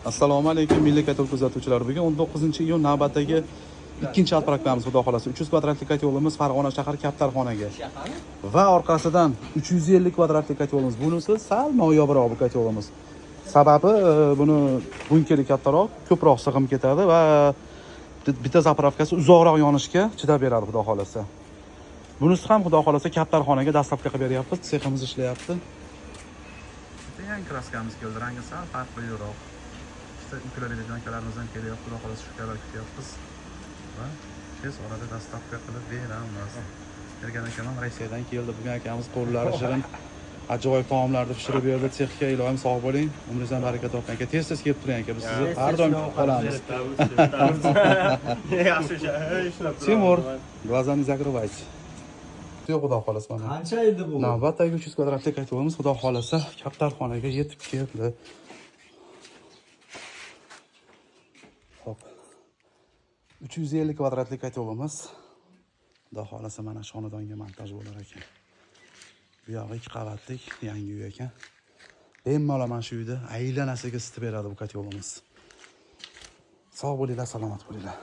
Assalomu alaykum milliy katalog kuzatuvchilar. Bugun 19-iyun navbatdagi ikkinchi otproqamiz, xudo xolasa. 300 kvadratlik yo'limiz Farg'ona shahar Kaptarxonaga. Va orqasidan 350 kvadratlik yo'limiz. Bunisi sal noyo'broq bu yo'limiz. Sababi buni bunkeri kattaroq, ko'proq sig'im ketadi va bitta zapravkasi uzoqroq yonishga chidab beradi, xudo xolasa. Bunisi ham xudo xolasa Kaptarxonaga dastlabki qilib beryapmiz. Seximiz ishlayapti. Yangi kraskamiz keldi, rangi sal farqliroq. Yuklanadigan akalarimiz ham kelyapti, xudo xolasa shu kalar kutyapmiz va tez orada dastavka qilib beramiz. Ergan akam ham Rossiyadan keldi. Bugun akamiz qo'llari shirin ajoyib taomlarni pishirib berdi. Sexga iloyim sog' bo'ling. Umringizdan baraka toping aka. Tez-tez kelib turing aka. Biz sizni har doim kutib qolamiz. Timur, glazani zakрывайте. Xudo xolasa mana. Qancha edi bu? Navbatdagi 300 kvadratlik aytamiz, xudo xolasa Kaptarxonaga yetib keldi. Hop. 350 kvadratlik aytamiz. Xudo xolasa mana shu xonadonga montaj bo'lar ekan. Bu yog'i 2 qavatlik yangi uy ekan. Bemalol mana shu uyda aylanasiga isitib beradi bu yo'limiz. Sog' bo'linglar, salomat bo'linglar.